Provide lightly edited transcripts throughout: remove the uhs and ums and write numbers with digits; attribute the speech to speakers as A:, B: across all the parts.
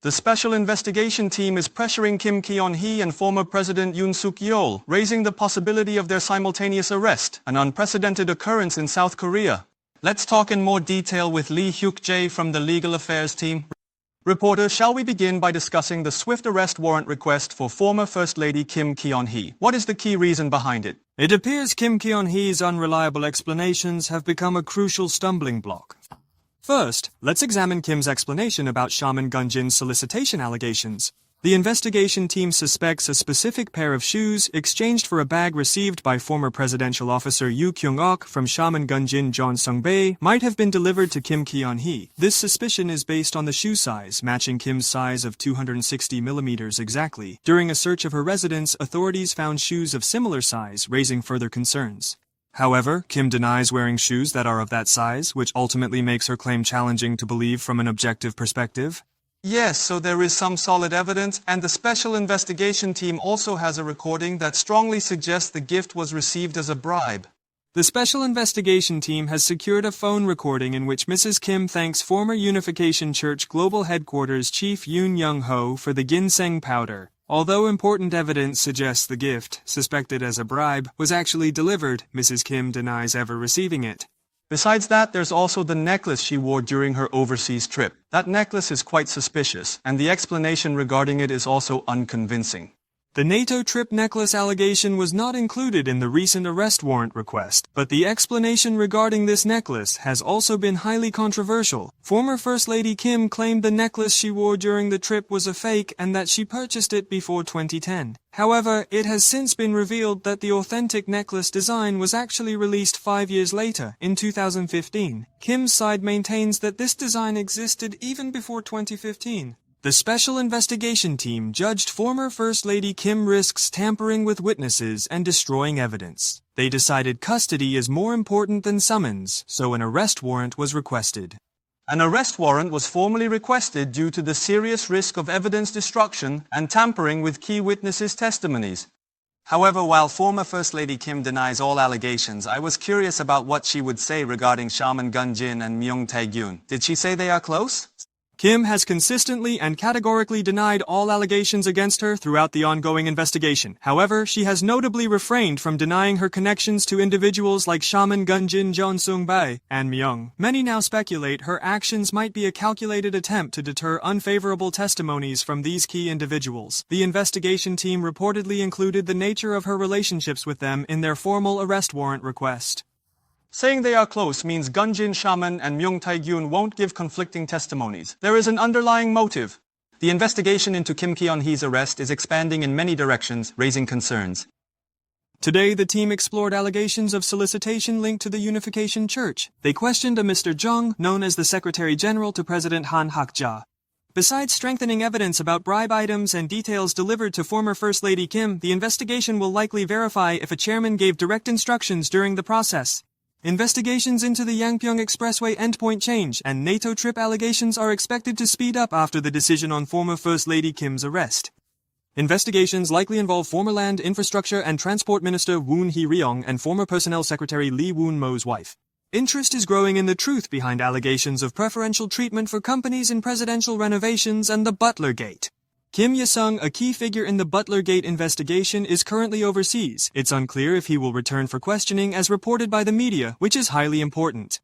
A: The Special Investigation Team is pressuring Keon-hee and former President Yoon Suk Yeol, raising the possibility of their simultaneous arrest, an unprecedented occurrence in South Korea. Let's talk in more detail with Lee Hyuk-jae from the Legal Affairs Team. Reporter, shall we begin by discussing the swift arrest warrant request for former First Lady Kim Keon-hee? What is the key reason behind it?
B: It appears Kim Keon-hee's unreliable explanations have become a crucial stumbling block. First, let's examine Kim's explanation about Shaman Gunjin's solicitation allegations. The investigation team suspects a specific pair of shoes exchanged for a bag received by former presidential officer Yoo Kyung-ok from Shaman Gunjin Jeonsung-bae might have been delivered to Kim Keon-hee. This suspicion is based on the shoe size, matching Kim's size of 260 millimeters exactly. During a search of her residence, authorities found shoes of similar size, raising further concerns. However, Kim denies wearing shoes that are of that size, which ultimately makes her claim challenging to believe from an objective perspective.
A: Yes, so there is some solid evidence, and the Special Investigation Team also has a recording that strongly suggests the gift was received as a bribe.
B: The Special Investigation Team has secured a phone recording in which Mrs. Kim thanks former Unification Church Global Headquarters Chief Yoon Young-ho for the ginseng powder. Although important evidence suggests the gift, suspected as a bribe, was actually delivered, Mrs. Kim denies ever receiving it.
A: Besides that, there's also the necklace she wore during her overseas trip. That necklace is quite suspicious, and the explanation regarding it is also unconvincing.
B: The NATO trip necklace allegation was not included in the recent arrest warrant request, but the explanation regarding this necklace has also been highly controversial. Former First Lady Kim claimed the necklace she wore during the trip was a fake and that she purchased it before 2010. However, it has since been revealed that the authentic necklace design was actually released 5 years later, in 2015. Kim's side maintains that this design existed even before 2015. The Special Investigation Team judged former First Lady Kim risks tampering with witnesses and destroying evidence. They decided custody is more important than summons, so an arrest warrant was requested.
A: An arrest warrant was formally requested due to the serious risk of evidence destruction and tampering with key witnesses' testimonies. However, while former First Lady Kim denies all allegations, I was curious about what she would say regarding Shaman Gunjin and Myung Tae-gyun. Did she say they are close?
B: Kim has consistently and categorically denied all allegations against her throughout the ongoing investigation. However, she has notably refrained from denying her connections to individuals like Shaman Gunjin Jeonsung-bae and Myung. Many now speculate her actions might be a calculated attempt to deter unfavorable testimonies from these key individuals. The investigation team reportedly included the nature of her relationships with them in their formal arrest warrant request.
A: Saying they are close means Gunjin, Shaman, and Myung Tae-gyun won't give conflicting testimonies. There is an underlying motive. The investigation into Kim Keon-hee's arrest is expanding in many directions, raising concerns.
B: Today, the team explored allegations of solicitation linked to the Unification Church. They questioned a Mr. Jung, known as the Secretary General to President Lee Hyuk-jae. Besides strengthening evidence about bribe items and details delivered to former First Lady Kim, the investigation will likely verify if a chairman gave direct instructions during the process. Investigations into the Yangpyeong Expressway endpoint change and NATO trip allegations are expected to speed up after the decision on former First Lady Kim's arrest. Investigations likely involve former Land, Infrastructure and Transport Minister Woon Hee-ryong and former Personnel Secretary Lee Woon-mo's wife. Interest is growing in the truth behind allegations of preferential treatment for companies in presidential renovations and the Butler Gate. Kim Ye-sung, a key figure in the Butler Gate investigation, is currently overseas. It's unclear if he will return for questioning as reported by the media, which is highly important.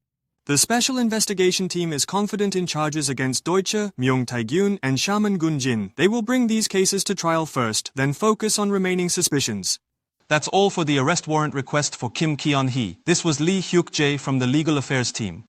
B: The Special Investigation Team is confident in charges against Deutsche, Myung Tae-gyun, and Shaman Gunjin. They will bring these cases to trial first, then focus on remaining suspicions.
A: That's all for the arrest warrant request for Kim Keon-hee. This was Lee Hyuk-jae from the Legal Affairs Team.